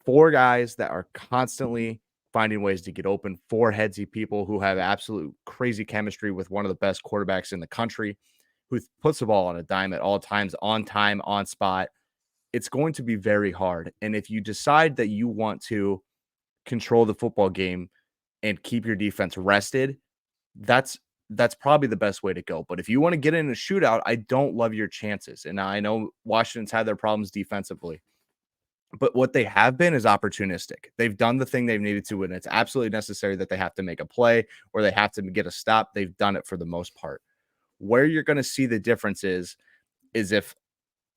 4 guys that are constantly finding ways to get open, 4 headsy people who have absolute crazy chemistry with one of the best quarterbacks in the country, who puts the ball on a dime at all times, on time, on spot. It's going to be very hard. And if you decide that you want to control the football game and keep your defense rested, that's probably the best way to go. But if you want to get in a shootout, I don't love your chances. And I know Washington's had their problems defensively, but what they have been is opportunistic. They've done the thing they've needed to, and it's absolutely necessary that they have to make a play or they have to get a stop. They've done it for the most part. Where you're going to see the difference is if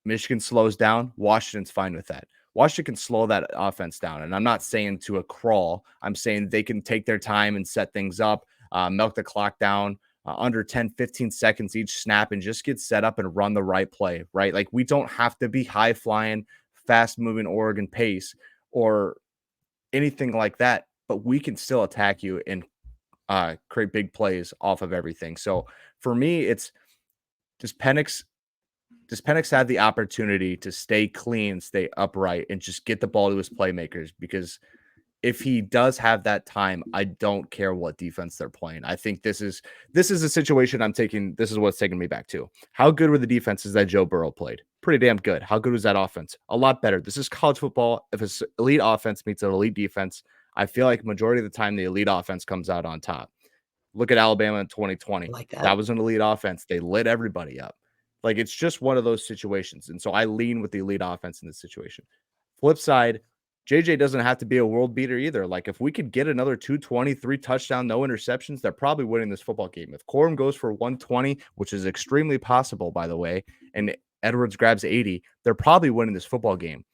Michigan slows down, Washington's fine with that. Washington can slow that offense down. And I'm not saying to a crawl. I'm saying they can take their time and set things up, milk the clock down under 10, 15 seconds each snap and just get set up and run the right play, right? Like, we don't have to be high flying, fast moving Oregon pace or anything like that, but we can still attack you and create big plays off of everything. So for me, it's does Penix have the opportunity to stay clean, stay upright, and just get the ball to his playmakers? Because if he does have that time, I don't care what defense they're playing. I think this is a situation I'm taking. This is what's taking me back to. How good were the defenses that Joe Burrow played? Pretty damn good. How good was that offense? A lot better. This is college football. If it's elite offense meets an elite defense, I feel like majority of the time the elite offense comes out on top. Look at Alabama in 2020. Like that. That was an elite offense. They lit everybody up. Like, it's just one of those situations. And so I lean with the elite offense in this situation. Flip side, JJ doesn't have to be a world beater either. Like, if we could get another 220, 3 touchdown, no interceptions, they're probably winning this football game. If Corum goes for 120, which is extremely possible, by the way, and Edwards grabs 80, they're probably winning this football game.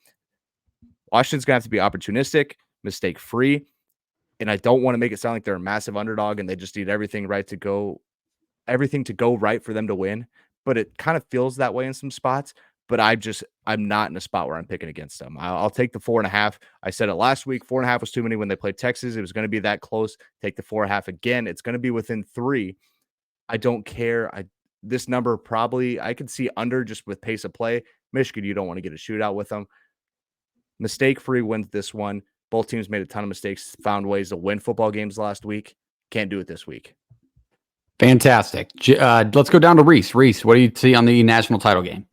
Washington's going to have to be opportunistic, mistake-free, and I don't want to make it sound like they're a massive underdog and they just need everything to go right for them to win. But it kind of feels that way in some spots. But I'm not in a spot where I'm picking against them. I'll take the 4.5. I said it last week. 4.5 was too many when they played Texas. It was going to be that close. Take the 4.5 again. It's going to be within 3. I don't care. This number probably I could see under just with pace of play. Michigan, you don't want to get a shootout with them. Mistake-free wins this one. Both teams made a ton of mistakes, found ways to win football games last week. Can't do it this week. Fantastic. Let's go down to Reese. Reese, what do you see on the national title game?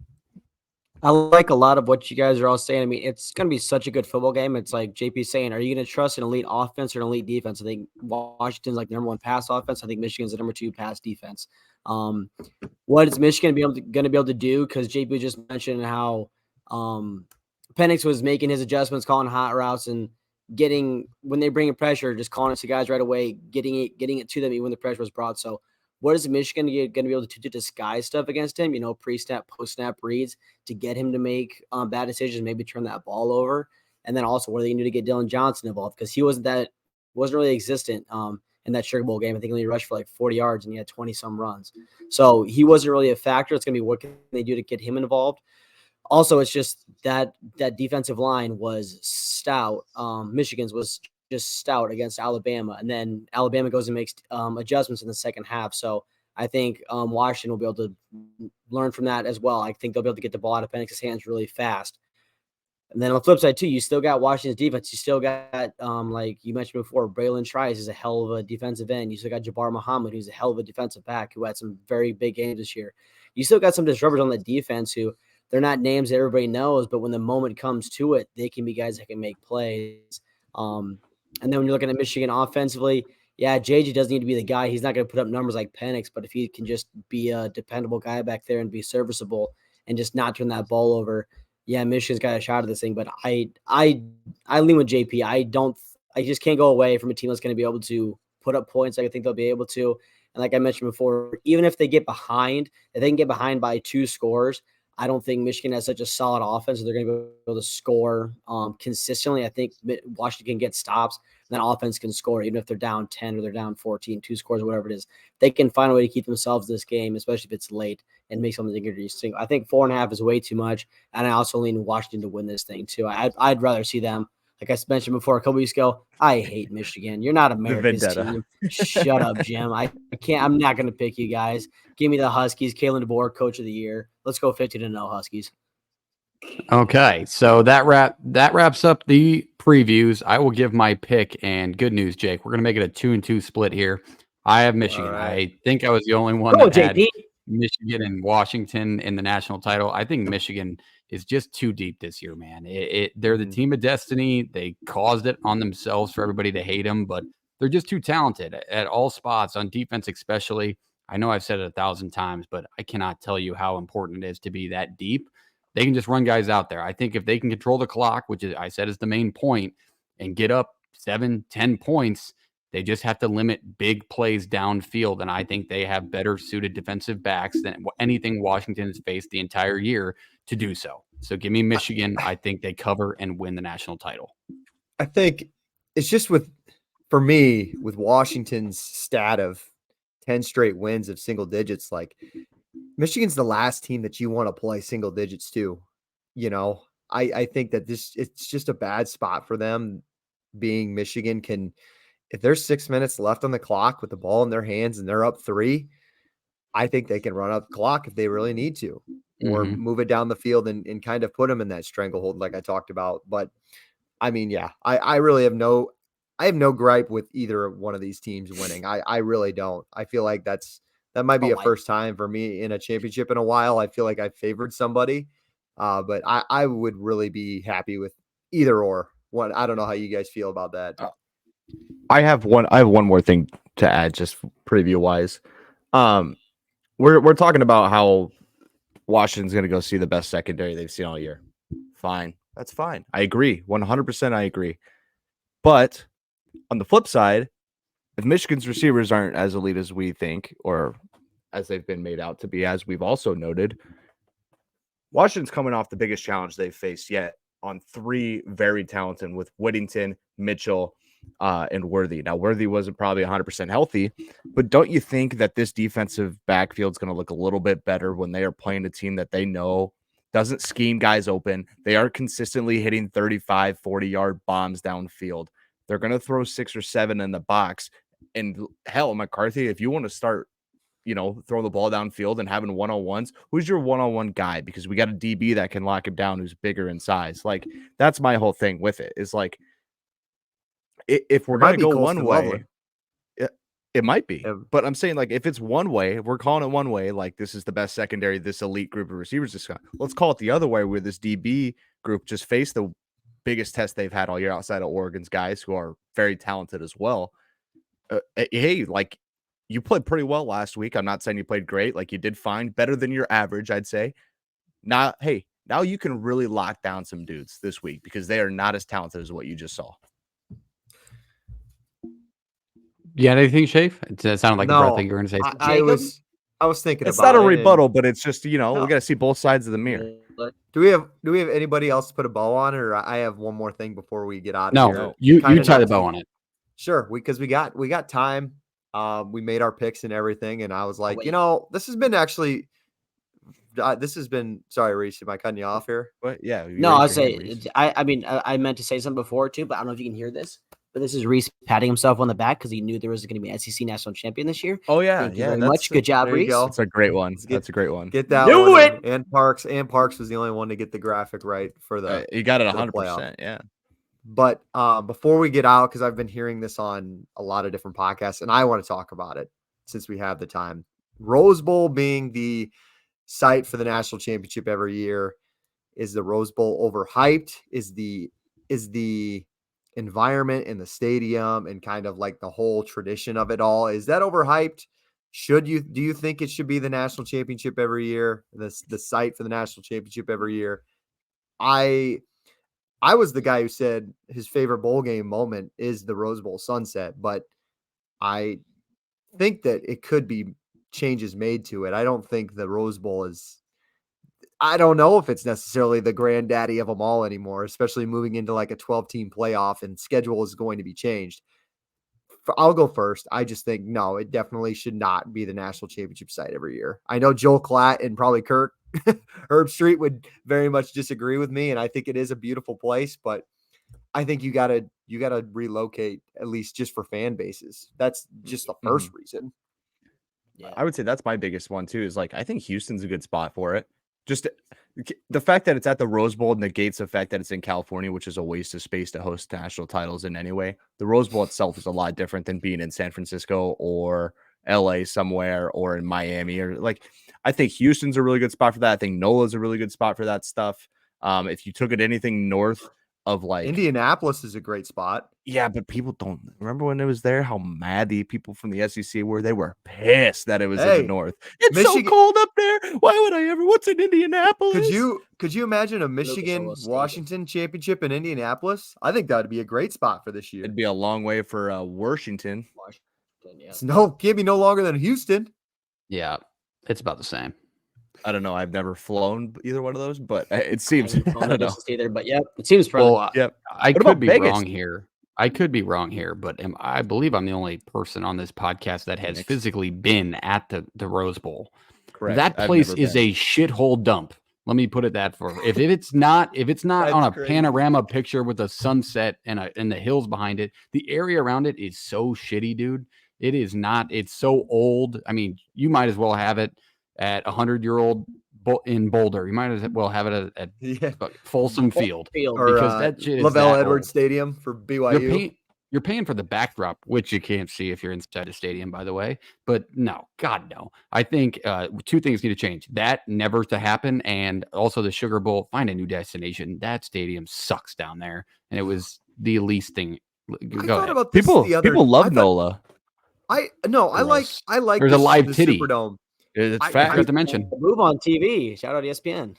I like a lot of what you guys are all saying. I mean, it's going to be such a good football game. It's like JP saying, are you going to trust an elite offense or an elite defense? I think Washington's like the number 1 pass offense. I think Michigan's the number 2 pass defense. What is Michigan going to be able to do? Because JP just mentioned how Penix was making his adjustments, calling hot routes, and when they bring in pressure, just calling it to guys right away, getting it to them even when the pressure was brought. So what is Michigan going to be able to do to disguise stuff against him? Pre-snap, post-snap reads to get him to make bad decisions, maybe turn that ball over. And then also, what are they going to do to get Dylan Johnson involved? Because he wasn't really existent in that Sugar Bowl game. I think he only rushed for like 40 yards and he had 20-some runs. So he wasn't really a factor. It's going to be what can they do to get him involved. Also, it's just that defensive line was stout. Michigan's was just stout against Alabama, and then Alabama goes and makes adjustments in the second half. So I think Washington will be able to learn from that as well. I think they'll be able to get the ball out of Penix's hands really fast. And then on the flip side, too, you still got Washington's defense. You still got, like you mentioned before, Braylon Trice is a hell of a defensive end. You still got Jabbar Muhammad, who's a hell of a defensive back, who had some very big games this year. You still got some disruptors on the defense who they're not names that everybody knows, but when the moment comes to it, they can be guys that can make plays. And then when you're looking at Michigan offensively, yeah, JJ doesn't need to be the guy. He's not going to put up numbers like Penix, but if he can just be a dependable guy back there and be serviceable and just not turn that ball over, yeah, Michigan's got a shot at this thing. But I lean with JP. I just can't go away from a team that's going to be able to put up points. I think they'll be able to. And like I mentioned before, even if they get behind, if they can get behind by 2 scores, I don't think Michigan has such a solid offense that they're going to be able to score consistently. I think Washington can get stops, and then offense can score, even if they're down 10 or they're down 14, 2 scores, or whatever it is. They can find a way to keep themselves in this game, especially if it's late, and make something interesting. I think 4.5 is way too much, and I also lean Washington to win this thing too. I'd rather see them. Like I mentioned before, a couple weeks ago, I hate Michigan. You're not America's team. Shut up, Jim. I can't. I'm not going to pick you guys. Give me the Huskies. Kalen DeBoer, Coach of the Year. Let's go 50-0 Huskies. Okay, so that wraps up the previews. I will give my pick, and good news, Jake. We're gonna make it a 2-2 split here. I have Michigan. right. I think I was the only one Go, that had JP. Michigan and Washington in the national title. I think Michigan is just too deep this year, man. They're the team of destiny. They caused it on themselves for everybody to hate them, but they're just too talented at all spots, on defense especially. I know I've said it 1,000 times, but I cannot tell you how important it is to be that deep. They can just run guys out there. I think if they can control the clock, which I said is the main point, and get up 7-10 points, they just have to limit big plays downfield. And I think they have better suited defensive backs than anything Washington has faced the entire year to do so. So give me Michigan. I think they cover and win the national title. I think it's just for me, with Washington's stat of 10 straight wins of single digits, like Michigan's the last team that you want to play single digits to. You know, I think that it's just a bad spot for them, being Michigan can, if there's 6 minutes left on the clock with the ball in their hands and they're up 3, I think they can run up the clock if they really need to, or move it down the field and kind of put them in that stranglehold like I talked about. But I mean, yeah, I really have no gripe with either one of these teams winning. I really don't. I feel like that might be a first time for me in a championship in a while. I feel like I favored somebody, but I would really be happy with either or. One, I don't know how you guys feel about that. I have one more thing to add, just preview wise. We're talking about how Washington's going to go see the best secondary they've seen all year. Fine, that's fine. I agree, 100%. I agree. But on the flip side, if Michigan's receivers aren't as elite as we think, or as they've been made out to be, as we've also noted, Washington's coming off the biggest challenge they've faced yet on 3 very talented with Whittington, Mitchell, and Worthy. Now, Worthy wasn't probably 100% healthy, but don't you think that this defensive backfield is going to look a little bit better when they are playing a team that they know doesn't scheme guys open? They are consistently hitting 35, 40-yard bombs downfield. They're going to throw 6 or 7 in the box. And hell, McCarthy, if you want to start, throw the ball downfield and having one-on-ones, who's your one-on-one guy? Because we got a DB that can lock him down who's bigger in size. Like, that's my whole thing with it, is like, if we're going to go one way, it might be. Yeah. But I'm saying, like, if it's one way, if we're calling it one way, like this is the best secondary, this elite group of receivers, let's call it the other way, where this DB group just faced the biggest test they've had all year outside of Oregon's guys, who are very talented as well. Hey, like, you played pretty well last week. I'm not saying you played great. Like, you did fine, better than your average, I'd say. Now you can really lock down some dudes this week because they are not as talented as what you just saw. Yeah, anything, Shafe? It sounded like a breath thing you were going to say. I was thinking it's about it. It's not a rebuttal, but it's just, we got to see both sides of the mirror. Do we have anybody else to put a bow on, or I have one more thing before we get out of here? No, you tie the bow on it. Sure, because we got time. We made our picks and everything, and I was like, this has been sorry, Reese, am I cutting you off here? But yeah. No, I mean, I meant to say something before too, but I don't know if you can hear this. But this is Reese patting himself on the back because he knew there was going to be an SEC national champion this year. Oh yeah, Thank you yeah. very That's much. Good job, there you Reese. go. That's a great one. Let's get- That's a great one. Get that Do one. it! And Parks was the only one to get the graphic right for the. You got it for the 100%. Yeah. But before we get out, because I've been hearing this on a lot of different podcasts, and I want to talk about it since we have the time. Rose Bowl being the site for the national championship every year, is the Rose Bowl overhyped? Is the environment in the stadium and kind of like the whole tradition of it all, is that overhyped? Do you think it should be the national championship every year, the site for the national championship every year? I was the guy who said his favorite bowl game moment is the Rose Bowl sunset, but I think that it could be changes made to it. I don't think the Rose Bowl I don't know if it's necessarily the granddaddy of them all anymore, especially moving into like a 12-team playoff and schedule is going to be changed. I'll go first. I just think, no, it definitely should not be the national championship site every year. I know Joel Klatt and probably Kirk Herb Street would very much disagree with me, and I think it is a beautiful place, but I think you gotta relocate, at least just for fan bases. That's just the 1st reason. Yeah. I would say that's my biggest one too. Is like I think Houston's a good spot for it. Just the fact that it's at the Rose Bowl negates the fact that it's in California, which is a waste of space to host national titles in anyway. The Rose Bowl itself is a lot different than being in San Francisco or LA somewhere or in Miami or like. I think Houston's a really good spot for that. I think NOLA's a really good spot for that stuff. If you took it anything north of like Indianapolis is a great spot. Yeah, but people don't remember when it was there how mad the people from the SEC were. They were pissed that it was in the north. It's Michigan- so cold up there. Why would I ever? What's in Indianapolis? Could you imagine a Michigan Lucas Oil Washington championship in Indianapolis? I think that would be a great spot for this year. It'd be a long way for Washington. Yeah. It's can't be no longer than Houston. Yeah, it's about the same. I don't know. I've never flown either one of those, but it seems. I I don't don't know. either, but yeah, it seems probably. Well, Yep. I What could about be Vegas? wrong here. I could be wrong here, but I believe I'm the only person on this podcast that has Phoenix. physically been at the Rose Bowl. Correct. That I've place never is been. a shithole dump. Let me put it that for if it's not That's on a crazy. panorama picture with a sunset and the hills behind it, the area around it is so shitty, dude. It is not. It's so old. I mean, you might as well have it at 100-year-old in Boulder. You might as well have it at Yeah. Folsom Field. Or Because that shit is Lavelle that Edwards old. Stadium for BYU. You're paying for the backdrop, which you can't see if you're inside the stadium, by the way. But no, God, no. I think 2 things need to change. That never to happen. And also the Sugar Bowl, find a new destination. That stadium sucks down there. And it was the least thing. I Go thought ahead. about this People the other. love I thought- NOLA. I Gross. like There's a live the titty. Superdome. It's I- fact. Forgot to mention. Move on TV. Shout out ESPN.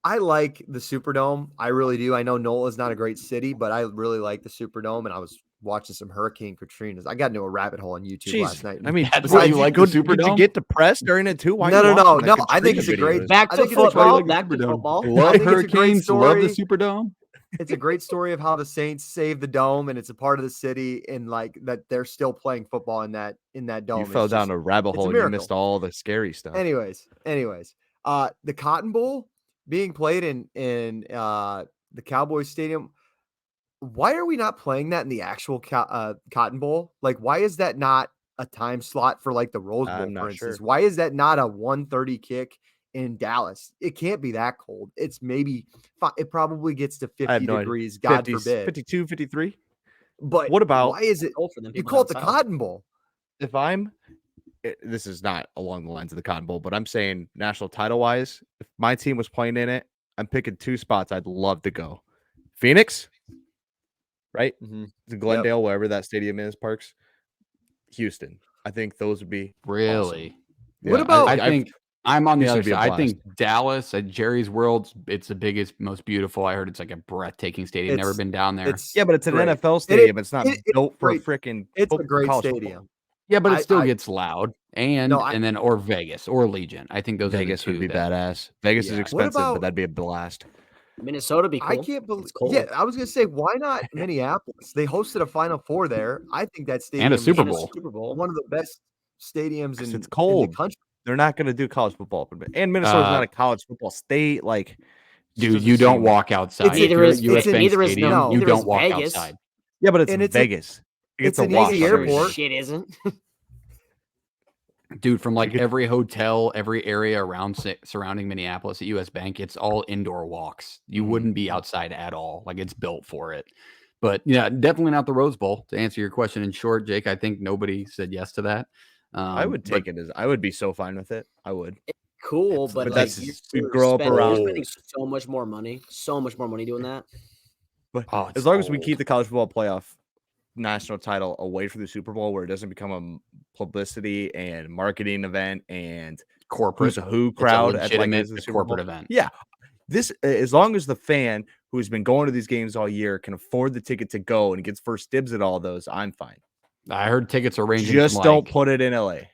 I like the Superdome. I really do. I know NOLA is not a great city, but I really like the Superdome. And I was watching some Hurricane Katrinas. I got into a rabbit hole on YouTube Jeez. last night. I mean, That's what, why you like the did you Superdome? get depressed during it too? Why No, are you no, no, watching no. the I think it's a Katrina great- videos? Back I to think it's a great- football. Back to football. Love think it's a great Hurricanes, love the story. Superdome. It's a great story of how the Saints saved the dome, and it's a part of the city, and like that they're still playing football in that dome. You It's fell down just- a rabbit it's a hole. You miracle. missed all the scary stuff. Anyways, the Cotton Bowl being played in the Cowboys Stadium. Why are we not playing that in the actual Cotton Bowl? Like, why is that not a time slot for like the Rose Bowl, I'm for not instance? sure. Why is that not a 1:30 kick in Dallas? It can't be that cold. It's maybe it probably gets to 50 I have no idea. degrees, God 50, forbid. 52, 53. But What about why is it? Cold for them You people call it down the south. Cotton Bowl. if I'm this is not along the lines of the Cotton Bowl, but I'm saying national title wise, if my team was playing in it, I'm picking 2 spots I'd love to go. Phoenix, right? To Glendale, wherever that stadium is, Parks. Houston. I think those would be Really? What about- I think I'm on the Houston other would be a side. I blast. think Dallas at Jerry's World, it's the biggest, most beautiful. I heard it's like a breathtaking stadium. Never It's- been down there. It's Yeah, but it's an great. NFL is- stadium. It's not it's built for great. freaking. It's a great college football. stadium. Yeah, but it I- still I- gets loud. And then or Vegas or Legion. I think those Vegas are the would two be that- badass. Vegas Yeah. is What expensive, about- but that'd be a blast. Minnesota be cool. I can't believe. It's cold. Yeah, I was gonna say, why not Minneapolis? They hosted a Final Four there. I think that stadium And a is Super And a Bowl. Super Bowl. one of the best stadiums Because in, it's cold. in the country. They're not going to do college football, and Minnesota's not a college football state. Like, Dude, you don't walk outside. It's If either you're at is- US it's Bank neither is Stadium, no- you neither don't is walk Vegas. outside. Yeah, but it's And it's Vegas. It gets it's a an wash easy on everything. airport. Shit isn't. Dude, from like Like it- every hotel, every area around surrounding Minneapolis at US Bank, it's all indoor walks. You Mhm. wouldn't be outside at all. Like it's built for it. But yeah, definitely not the Rose Bowl. To answer your question in short, Jake, I think nobody said yes to that. I would but take it as I would be so fine with it. I would. Cool, It's- but but like that's- you're you grow up spending, around- you're spending so much more money doing that. But Oh, it's as long as we old. keep the college football playoff national title away from the Super Bowl, where it doesn't become a publicity and marketing event and corporate, who's a who it's a crowd at like legitimate is the Super corporate Bowl. event. Yeah, this as long as the fan who's been going to these games all year can afford the ticket to go and gets first dibs at all those, I'm fine. I heard tickets are ranging Just from don't like, put it in LA.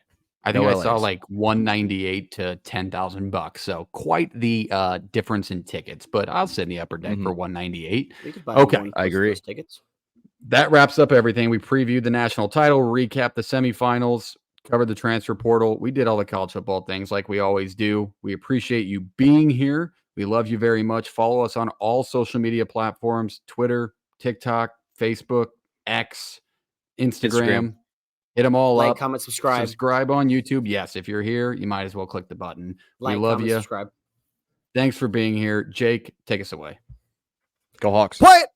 I think no I saw LAs. like 198 to $10,000. So quite the difference in tickets. But I'll sit in the upper deck for 198. You could buy Okay, one I close to agree. those tickets. That wraps up everything. We previewed the national title, recapped the semifinals, covered the transfer portal. We did all the college football things like we always do. We appreciate you being here. We love you very much. Follow us on all social media platforms: Twitter, TikTok, Facebook, X, Instagram. Hit them all Like, up. comment, subscribe. Subscribe on YouTube. Yes, if you're here, you might as well click the button. Like, we love comment, you. subscribe. Thanks for being here. Jake, take us away. Go Hawks. Play it.